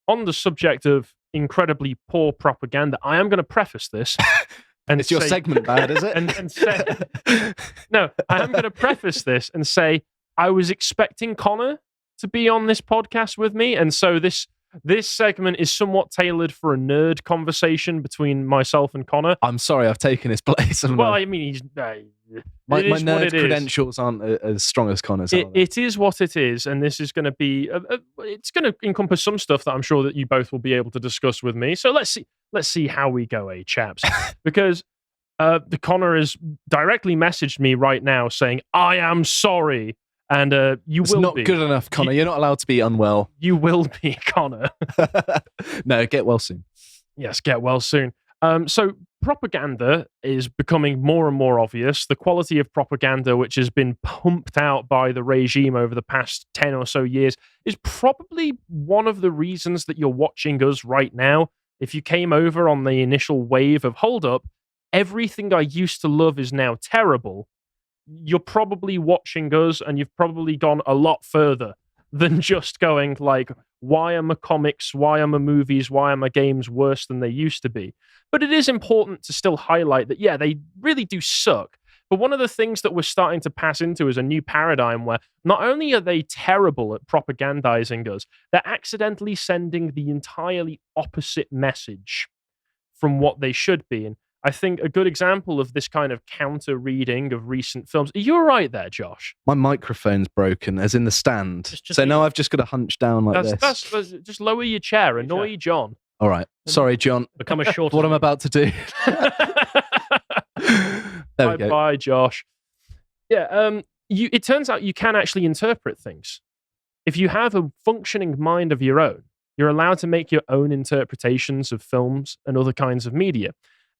on the subject of incredibly poor propaganda, I am going to preface this. And it's your segment bad, is it? And say, no, I am going to preface this and say I was expecting Connor to be on this podcast with me, and so this segment is somewhat tailored for a nerd conversation between myself and Connor. I'm sorry, I've taken his place. Well, I mean, he's my nerd credentials aren't as strong as Connor's. It is what it is, and this is going to be. It's going to encompass some stuff that I'm sure that you both will be able to discuss with me. So let's see how we go, chaps, because the Connor has directly messaged me right now saying, "I am sorry." And you it's will not be. Good enough, Connor. You're not allowed to be unwell. You will be, Connor. No, get well soon. Yes, get well soon. So propaganda is becoming more and more obvious. The quality of propaganda, which has been pumped out by the regime over the past 10 or so years, is probably one of the reasons that you're watching us right now. If you came over on the initial wave of, hold up, everything I used to love is now terrible, you're probably watching us and you've probably gone a lot further than just going like, why are my comics, why are my movies, why are my games worse than they used to be? But it is important to still highlight that, yeah, they really do suck. But one of the things that we're starting to pass into is a new paradigm where not only are they terrible at propagandizing us, they're accidentally sending the entirely opposite message from what they should be. And I think a good example of this kind of counter-reading of recent films. Are you all right there, Josh? My microphone's broken, as in the stand. So now I've just got to hunch down like this. That's just lower your chair. Annoy John. All right. Sorry, John. Become a short. What I'm about to do. There we go. Bye, Josh. Yeah. It turns out you can actually interpret things. If you have a functioning mind of your own, you're allowed to make your own interpretations of films and other kinds of media.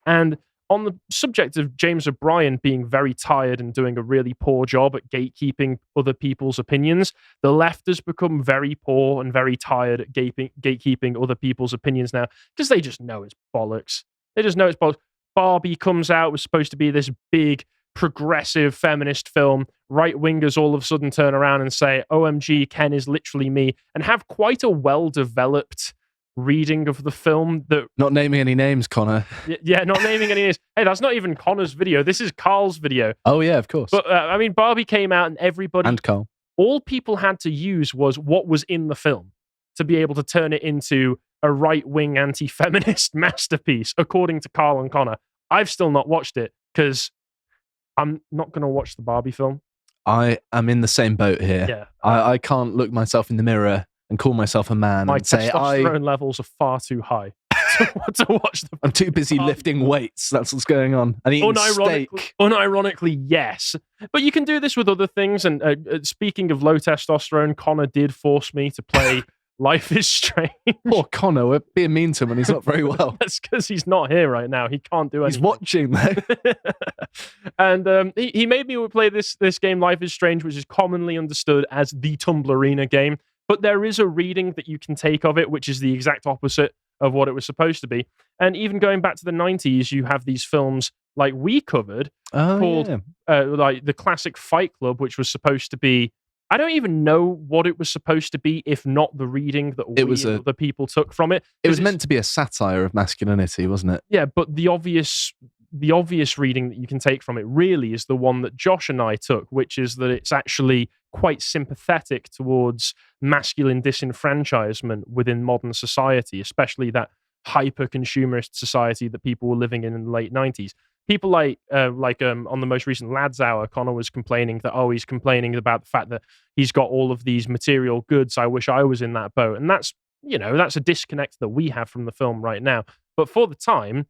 And on the subject of James O'Brien being very tired and doing a really poor job at gatekeeping other people's opinions, the left has become very poor and very tired at gatekeeping other people's opinions now because they just know it's bollocks. They just know it's bollocks. Barbie comes out, was supposed to be this big, progressive feminist film. Right-wingers all of a sudden turn around and say, OMG, Ken is literally me, and have quite a well-developed reading of the film that... Not naming any names, Connor. Yeah, not naming any names. Hey, that's not even Connor's video. This is Carl's video. Oh, yeah, of course. But, I mean, Barbie came out and everybody... And Carl. All people had to use was what was in the film to be able to turn it into a right-wing anti-feminist masterpiece, according to Carl and Connor. I've still not watched it because I'm not going to watch the Barbie film. I am in the same boat here. Yeah. I can't look myself in the mirror and call myself a man My and say testosterone levels are far too high to watch them. I'm too busy lifting weights. That's what's going on. And eating steak. Unironically, yes. But you can do this with other things. And speaking of low testosterone, Connor did force me to play Life is Strange. Poor Connor, we're being mean to him and he's not very well. That's because he's not here right now. He can't do anything. He's watching, though. And he made me play this game, Life is Strange, which is commonly understood as the Tumblerina game. But there is a reading that you can take of it, which is the exact opposite of what it was supposed to be. And even going back to the 90s, you have these films like we covered called like the classic Fight Club, which was supposed to be, I don't even know what it was supposed to be, if not the reading that the people took from it. It was meant to be a satire of masculinity, wasn't it? Yeah, but the obvious reading that you can take from it really is the one that Josh and I took, which is that it's actually quite sympathetic towards masculine disenfranchisement within modern society, especially that hyper-consumerist society that people were living in the late 90s. People like on the most recent Lads Hour, Connor was complaining that, he's complaining about the fact that he's got all of these material goods. I wish I was in that boat. And that's a disconnect that we have from the film right now. But for the time,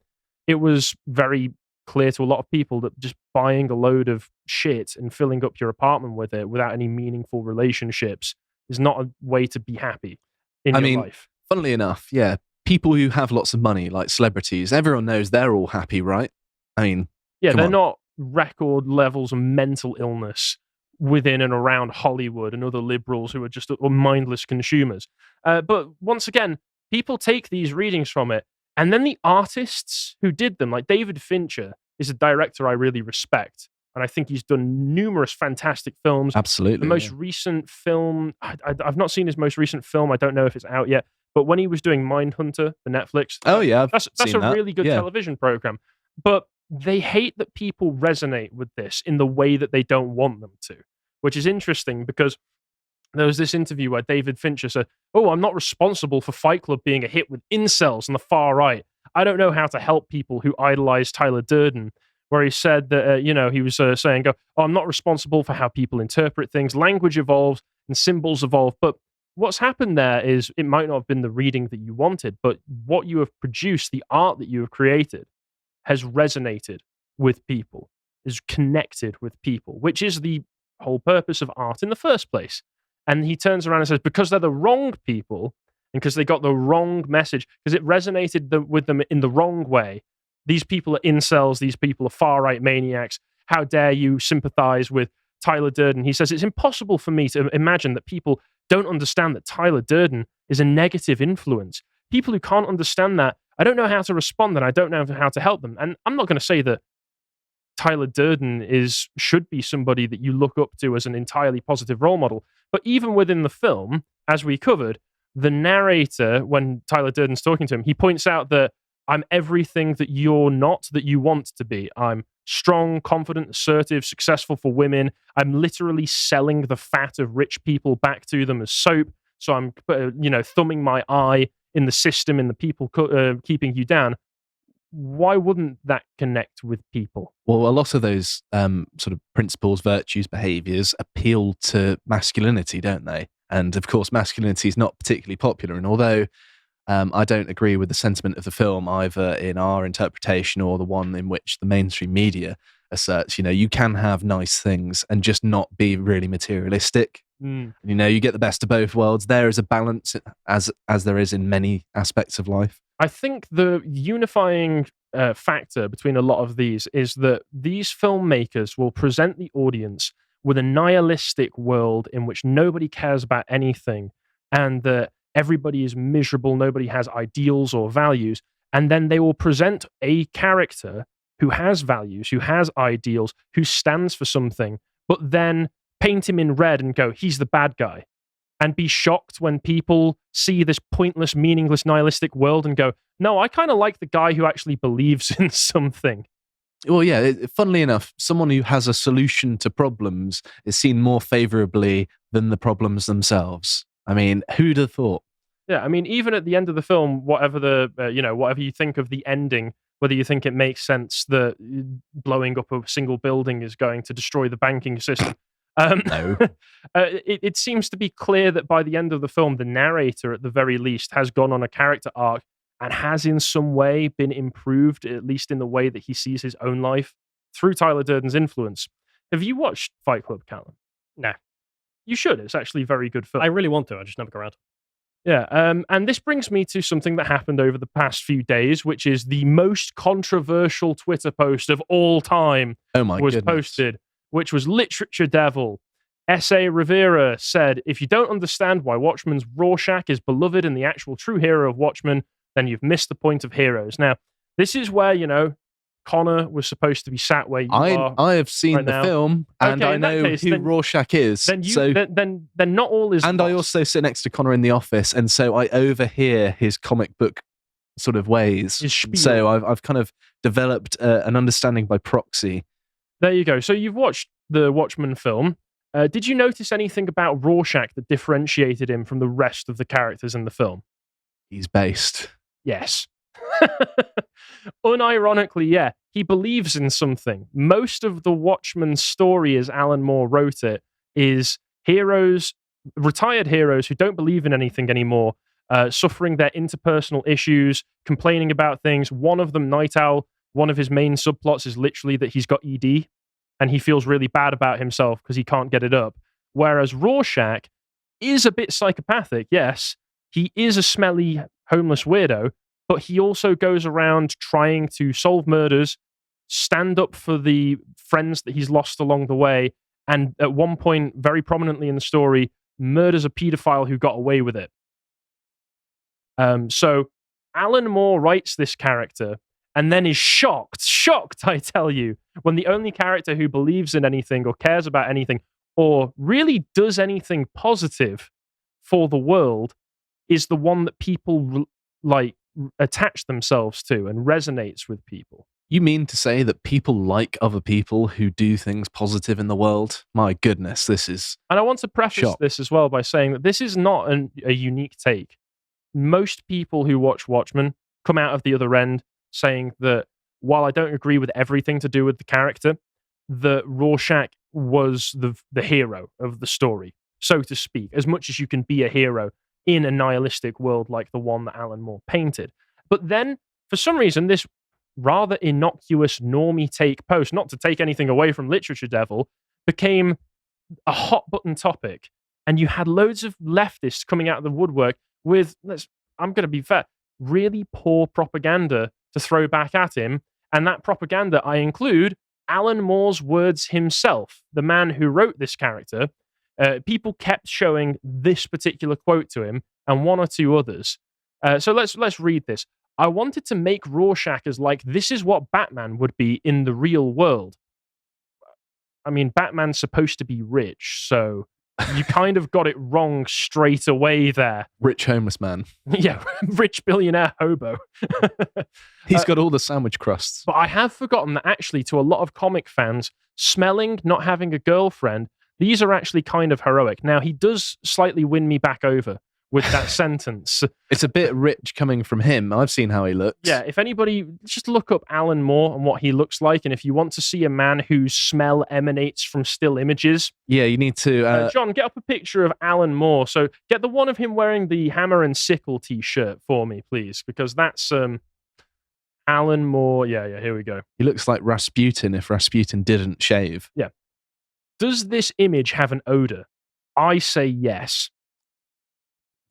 it was very clear to a lot of people that just buying a load of shit and filling up your apartment with it without any meaningful relationships is not a way to be happy in your life. Funnily enough, yeah, people who have lots of money, like celebrities, everyone knows they're all happy, right? I mean, yeah, they're not record levels of mental illness within and around Hollywood and other liberals who are just mindless consumers. But once again, people take these readings from it, and then the artists who did them, like David Fincher, is a director I really respect. And I think he's done numerous fantastic films. Absolutely. The most recent film, I've not seen his most recent film. I don't know if it's out yet. but when he was doing Mindhunter for Netflix, Oh yeah, I've that's seen a that. really good Yeah. television program. But they hate that people resonate with this in the way that they don't want them to, which is interesting because there was this interview where David Fincher said, "Oh, I'm not responsible for Fight Club being a hit with incels on the far right. I don't know how to help people who idolize Tyler Durden." Where he said that, he was saying, "Oh, I'm not responsible for how people interpret things. Language evolves and symbols evolve." But what's happened there is it might not have been the reading that you wanted, but what you have produced, the art that you have created, has resonated with people, is connected with people, which is the whole purpose of art in the first place. And he turns around and says, because they're the wrong people and because they got the wrong message, because it resonated with them in the wrong way. These people are incels. These people are far right maniacs. How dare you sympathize with Tyler Durden? He says, it's impossible for me to imagine that people don't understand that Tyler Durden is a negative influence. People who can't understand that, I don't know how to respond and I don't know how to help them. And I'm not going to say that Tyler Durden should be somebody that you look up to as an entirely positive role model. But even within the film, as we covered, the narrator, when Tyler Durden's talking to him, he points out that I'm everything that you're not, that you want to be. I'm strong, confident, assertive, successful for women. I'm literally selling the fat of rich people back to them as soap. So I'm, thumbing my eye in the system, in the people keeping you down. Why wouldn't that connect with people? Well, a lot of those sort of principles, virtues, behaviors appeal to masculinity, don't they? And of course, masculinity is not particularly popular. And although I don't agree with the sentiment of the film, either in our interpretation or the one in which the mainstream media asserts, you can have nice things and just not be really materialistic. You get the best of both worlds. There is a balance, as there is in many aspects of life. I think the unifying factor between a lot of these is that these filmmakers will present the audience with a nihilistic world in which nobody cares about anything and that everybody is miserable, nobody has ideals or values, and then they will present a character who has values, who has ideals, who stands for something, but then paint him in red and go, he's the bad guy. And be shocked when people see this pointless, meaningless, nihilistic world and go, no, I kind of like the guy who actually believes in something. Well, yeah, funnily enough, someone who has a solution to problems is seen more favorably than the problems themselves. I mean, who'd have thought? Yeah, I mean, even at the end of the film, whatever whatever you think of the ending, whether you think it makes sense that blowing up a single building is going to destroy the banking system, No. It seems to be clear that by the end of the film, the narrator, at the very least, has gone on a character arc and has in some way been improved, at least in the way that he sees his own life, through Tyler Durden's influence. Have you watched Fight Club, Callum? No. You should. It's actually a very good film. I really want to. I just never go around. Yeah, and this brings me to something that happened over the past few days, which is the most controversial Twitter post of all time was posted, which was Literature Devil. S.A. Rivera said, if you don't understand why Watchmen's Rorschach is beloved and the actual true hero of Watchmen, then you've missed the point of heroes. Now, this is where, Connor was supposed to be sat where you are. I have seen right the now. film, and Okay, I in that know case, who Rorschach is. Then not all is And lost. I also sit next to Connor in the office, and so I overhear his comic book sort of ways. His spiel. So I've kind of developed an understanding by proxy. There you go. So you've watched the Watchmen film. Did you notice anything about Rorschach that differentiated him from the rest of the characters in the film? He's based. Yes. Unironically, yeah. He believes in something. Most of the Watchmen story, as Alan Moore wrote it, is heroes, retired heroes who don't believe in anything anymore, suffering their interpersonal issues, complaining about things. One of them, Night Owl, one of his main subplots is literally that he's got ED and he feels really bad about himself because he can't get it up. Whereas Rorschach is a bit psychopathic, yes. He is a smelly, homeless weirdo, but he also goes around trying to solve murders, stand up for the friends that he's lost along the way, and at one point, very prominently in the story, murders a pedophile who got away with it. So Alan Moore writes this character and then is shocked, I tell you, when the only character who believes in anything or cares about anything or really does anything positive for the world is the one that people attach themselves to and resonates with people. You mean to say that people like other people who do things positive in the world? My goodness, this is... And I want to preface shock. this as well by saying that this is not a unique take. Most people who watch Watchmen come out of the other end saying that while I don't agree with everything to do with the character, that Rorschach was the hero of the story, so to speak, as much as you can be a hero in a nihilistic world like the one that Alan Moore painted. But then, for some reason, this rather innocuous normie take post, not to take anything away from Literature Devil, became a hot button topic. And you had loads of leftists coming out of the woodwork with, I'm going to be fair, really poor propaganda to throw back at him. And that propaganda, I include Alan Moore's words himself, the man who wrote this character. People kept showing this particular quote to him and one or two others. So let's read this. I wanted to make Rorschach as like, this is what Batman would be in the real world. I mean, Batman's supposed to be rich, so you kind of got it wrong straight away there. Rich homeless man. Yeah, rich billionaire hobo. He's got all the sandwich crusts. But I have forgotten that actually, to a lot of comic fans, smelling, not having a girlfriend, these are actually kind of heroic. Now, he does slightly win me back over with that sentence. It's a bit rich coming from him. I've seen how he looks. Yeah, if anybody, just look up Alan Moore and what he looks like, and if you want to see a man whose smell emanates from still images... Yeah, you need to... John, get up a picture of Alan Moore. So get the one of him wearing the Hammer and Sickle t-shirt for me, please, because that's Alan Moore. Yeah, here we go. He looks like Rasputin if Rasputin didn't shave. Yeah. Does this image have an odor? I say yes.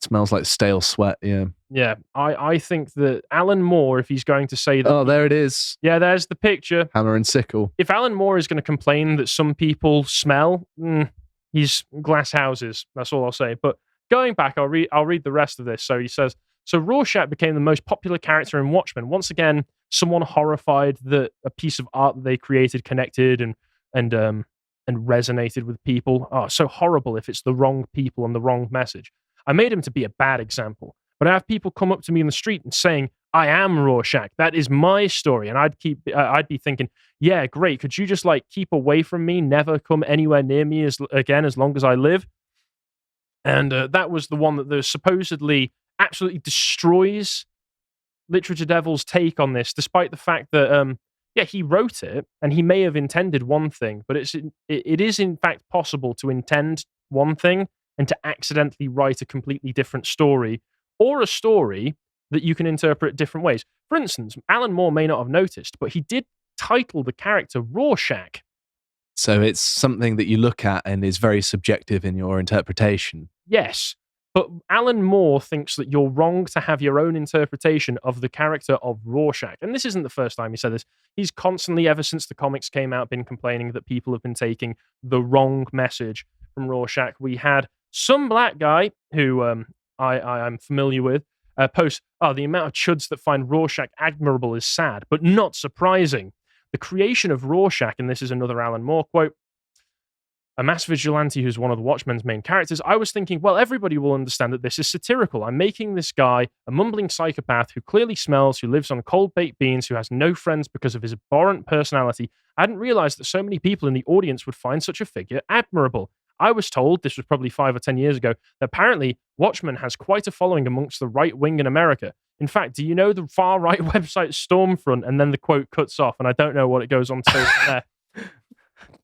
It smells like stale sweat, yeah. Yeah, I think that Alan Moore, if he's going to say that... Oh, there it is. Yeah, there's the picture. Hammer and sickle. If Alan Moore is going to complain that some people smell, he's glass houses. That's all I'll say. But going back, I'll read the rest of this. So he says, so Rorschach became the most popular character in Watchmen. Once again, someone horrified that a piece of art that they created connected and resonated with people. Oh, so horrible if it's the wrong people and the wrong message. I made him to be a bad example, but I have people come up to me in the street and saying, I am Rorschach. That is my story. And I'd be thinking, yeah, great. Could you just keep away from me, never come anywhere near me again as long as I live? And that was the one that supposedly absolutely destroys Literature Devil's take on this, despite the fact that, he wrote it and he may have intended one thing, but it is in fact possible to intend one thing and to accidentally write a completely different story, or a story that you can interpret different ways. For instance, Alan Moore may not have noticed, but he did title the character Rorschach. So it's something that you look at and is very subjective in your interpretation. Yes, but Alan Moore thinks that you're wrong to have your own interpretation of the character of Rorschach. And this isn't the first time he said this. He's constantly, ever since the comics came out, been complaining that people have been taking the wrong message from Rorschach. We had some black guy who I'm familiar with post, the amount of chuds that find Rorschach admirable is sad, but not surprising. The creation of Rorschach, and this is another Alan Moore quote, a mass vigilante who's one of the Watchmen's main characters, I was thinking, well, everybody will understand that this is satirical. I'm making this guy a mumbling psychopath who clearly smells, who lives on cold baked beans, who has no friends because of his abhorrent personality. I hadn't realized that so many people in the audience would find such a figure admirable. I was told, this was probably 5 or 10 years ago, that apparently Watchmen has quite a following amongst the right wing in America. In fact, do you know the far-right website Stormfront? And then the quote cuts off, and I don't know what it goes on to say from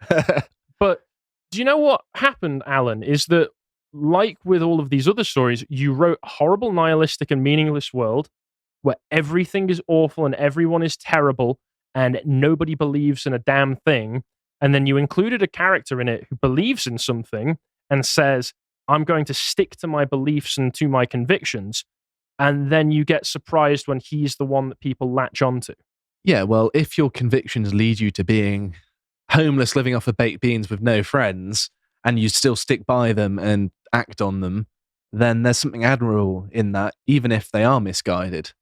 there. But do you know what happened, Alan, is that, like with all of these other stories, you wrote a horrible, nihilistic, and meaningless world where everything is awful and everyone is terrible and nobody believes in a damn thing. And then you included a character in it who believes in something and says, I'm going to stick to my beliefs and to my convictions. And then you get surprised when he's the one that people latch onto. Yeah, well, if your convictions lead you to being homeless, living off of baked beans with no friends, and you still stick by them and act on them, then there's something admirable in that, even if they are misguided.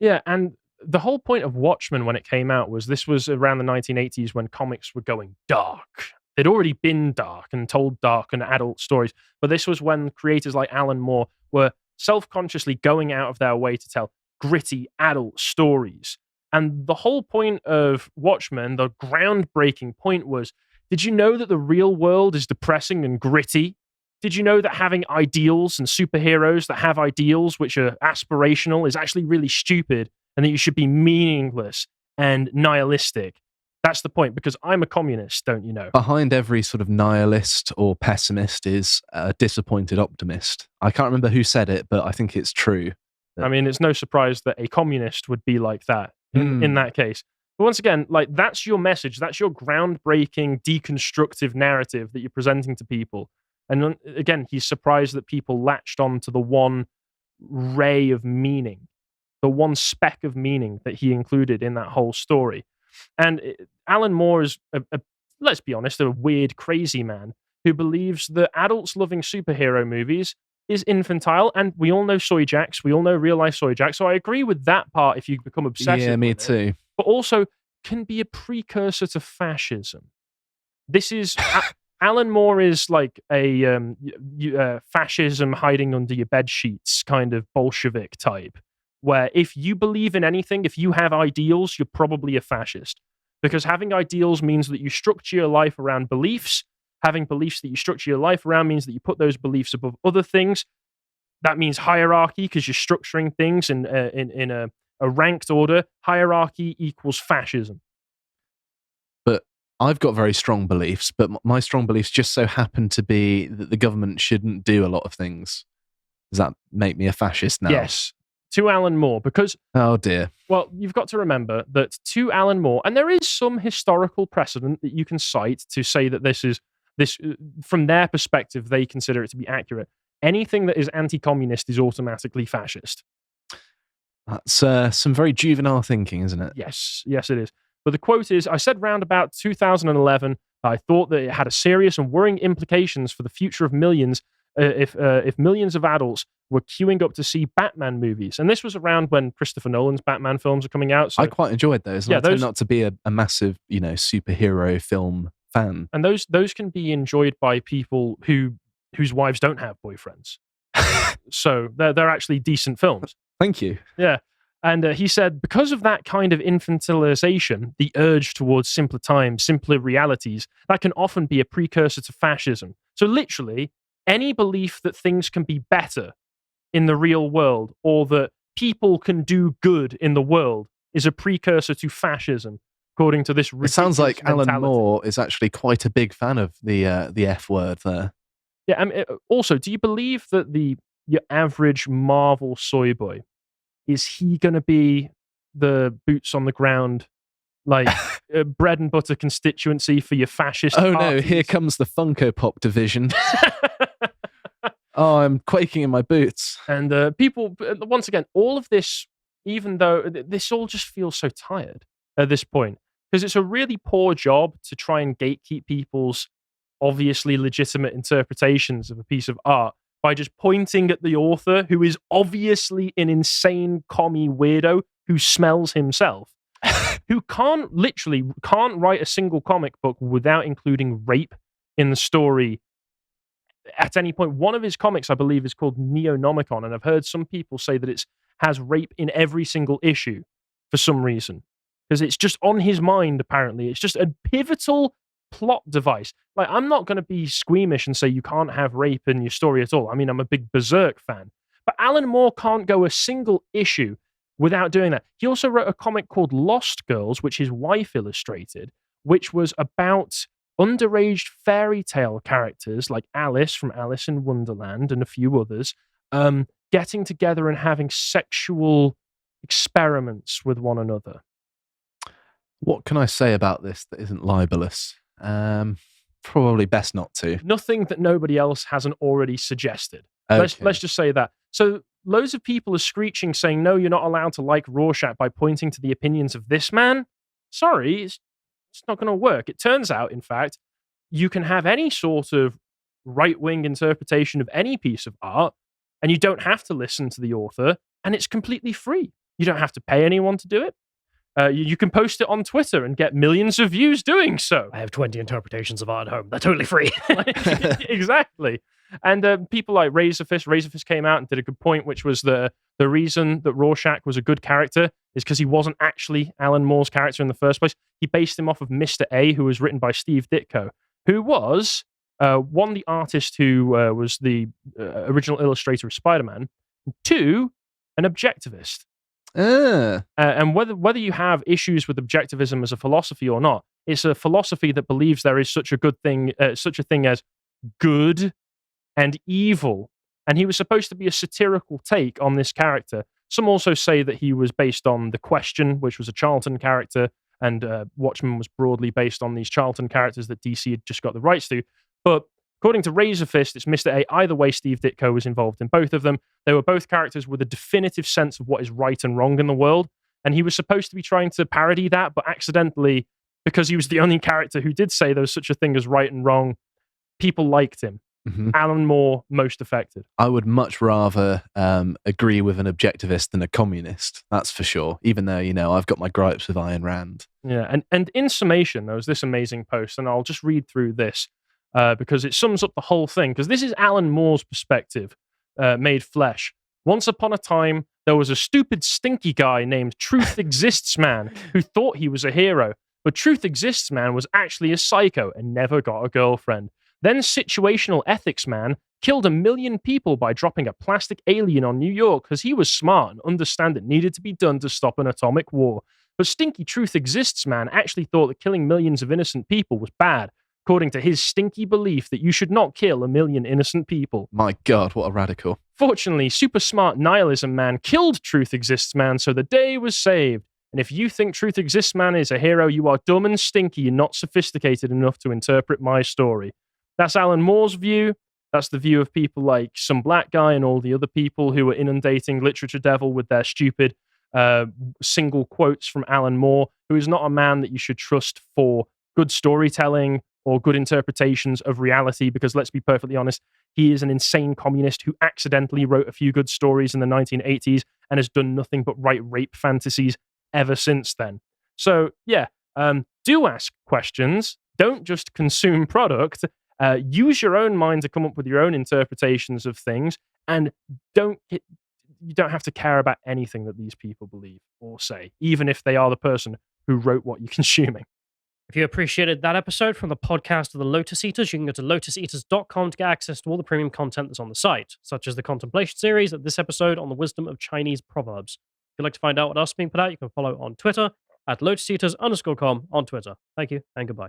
Yeah, and the whole point of Watchmen when it came out was this was around the 1980s when comics were going dark. They'd already been dark and told dark and adult stories, but this was when creators like Alan Moore were self-consciously going out of their way to tell gritty adult stories. And the whole point of Watchmen, the groundbreaking point was, did you know that the real world is depressing and gritty? Did you know that having ideals and superheroes that have ideals which are aspirational is actually really stupid, and that you should be meaningless and nihilistic? That's the point, because I'm a communist, don't you know? Behind every sort of nihilist or pessimist is a disappointed optimist. I can't remember who said it, but I think it's true. I mean, it's no surprise that a communist would be like that in that case. But once again, like, that's your message. That's your groundbreaking, deconstructive narrative that you're presenting to people. And again, he's surprised that people latched on to the one ray of meaning, the one speck of meaning that he included in that whole story. And Alan Moore is, let's be honest, a weird, crazy man who believes that adults loving superhero movies is infantile. And we all know soy jacks. We all know real life soy jacks. So I agree with that part if you become obsessive. Yeah, me with too. it, but also can be a precursor to fascism. This is... Alan Moore is like a fascism hiding under your bed sheets kind of Bolshevik type, where if you believe in anything, if you have ideals, you're probably a fascist. Because having ideals means that you structure your life around beliefs. Having beliefs that you structure your life around means that you put those beliefs above other things. That means hierarchy, because you're structuring things in a ranked order. Hierarchy equals fascism. But I've got very strong beliefs, but my strong beliefs just so happen to be that the government shouldn't do a lot of things. Does that make me a fascist now? Yes, to Alan Moore, because... Oh, dear. Well, you've got to remember that to Alan Moore, and there is some historical precedent that you can cite to say that this, from their perspective, they consider it to be accurate. Anything that is anti-communist is automatically fascist. That's some very juvenile thinking, isn't it? Yes, it is. But the quote is, I said round about 2011, I thought that it had a serious and worrying implications for the future of millions if millions of adults were queuing up to see Batman movies. And this was around when Christopher Nolan's Batman films are coming out. So, I quite enjoyed those. Yeah, I tend not to be a massive, superhero film fan. And those can be enjoyed by people whose wives don't have boyfriends. So they're actually decent films. Thank you. Yeah. And he said, because of that kind of infantilization, the urge towards simpler times, simpler realities, that can often be a precursor to fascism. So literally, any belief that things can be better in the real world, or that people can do good in the world, is a precursor to fascism, according to this ridiculous It sounds like mentality. Alan Moore is actually quite a big fan of the F word there. Yeah. Also, do you believe that your average Marvel soy boy, is he going to be the boots on the ground, like bread and butter constituency for your fascist Oh parties? no, here comes the Funko Pop division. Oh, I'm quaking in my boots. And people, once again, all of this, even though this all just feels so tired at this point, because it's a really poor job to try and gatekeep people's obviously legitimate interpretations of a piece of art by just pointing at the author, who is obviously an insane commie weirdo who smells himself, who can't write a single comic book without including rape in the story at any point. One of his comics, I believe, is called Neonomicon, and I've heard some people say that it has rape in every single issue for some reason, because it's just on his mind, apparently. It's just a pivotal plot device. Like, I'm not going to be squeamish and say you can't have rape in your story at all. I mean, I'm a big Berserk fan. But Alan Moore can't go a single issue without doing that. He also wrote a comic called Lost Girls, which his wife illustrated, which was about underage fairy tale characters like Alice from Alice in Wonderland and a few others, getting together and having sexual experiments with one another. What can I say about this that isn't libelous? Probably best not to. Nothing that nobody else hasn't already suggested. Okay. Let's just say that. So loads of people are screeching saying, no, you're not allowed to like Rorschach by pointing to the opinions of this man. Sorry, it's not going to work. It turns out, in fact, you can have any sort of right-wing interpretation of any piece of art, and you don't have to listen to the author, and it's completely free. You don't have to pay anyone to do it. You can post it on Twitter and get millions of views doing so. I have 20 interpretations of art at home. They're totally free. Exactly. And people like Razorfist came out and did a good point, which was the reason that Rorschach was a good character is because he wasn't actually Alan Moore's character in the first place. He based him off of Mr. A, who was written by Steve Ditko, who was, one, the artist who was the original illustrator of Spider-Man, and two, an objectivist. And whether you have issues with objectivism as a philosophy or not, it's a philosophy that believes there is such a thing as good and evil. And he was supposed to be a satirical take on this character. Some also say that he was based on The Question, which was a Charlton character, and Watchmen was broadly based on these Charlton characters that DC had just got the rights to. But according to Razorfist, it's Mr. A. Either way, Steve Ditko was involved in both of them. They were both characters with a definitive sense of what is right and wrong in the world. And he was supposed to be trying to parody that, but accidentally, because he was the only character who did say there was such a thing as right and wrong, people liked him. Mm-hmm. Alan Moore most affected. I would much rather agree with an objectivist than a communist. That's for sure. Even though, I've got my gripes with Ayn Rand. Yeah, and in summation, there was this amazing post, and I'll just read through this because it sums up the whole thing. Because this is Alan Moore's perspective, made flesh. Once upon a time, there was a stupid, stinky guy named Truth Exists Man who thought he was a hero. But Truth Exists Man was actually a psycho and never got a girlfriend. Then Situational Ethics Man killed 1 million people by dropping a plastic alien on New York because he was smart and understand it needed to be done to stop an atomic war. But Stinky Truth Exists Man actually thought that killing millions of innocent people was bad, according to his stinky belief that you should not kill 1 million innocent people. My God, what a radical. Fortunately, Super Smart Nihilism Man killed Truth Exists Man, so the day was saved. And if you think Truth Exists Man is a hero, you are dumb and stinky and not sophisticated enough to interpret my story. That's Alan Moore's view. That's the view of people like Some Black Guy and all the other people who are inundating Literature Devil with their stupid single quotes from Alan Moore, who is not a man that you should trust for good storytelling or good interpretations of reality, because let's be perfectly honest, he is an insane communist who accidentally wrote a few good stories in the 1980s and has done nothing but write rape fantasies ever since then. So, yeah, do ask questions. Don't just consume product. Use your own mind to come up with your own interpretations of things, and you don't have to care about anything that these people believe or say, even if they are the person who wrote what you're consuming. If you appreciated that episode from the podcast of the Lotus Eaters, you can go to lotuseaters.com to get access to all the premium content that's on the site, such as the Contemplation series and this episode on the wisdom of Chinese proverbs. If you'd like to find out what else is being put out, you can follow on Twitter at lotuseaters_com on Twitter. Thank you and goodbye.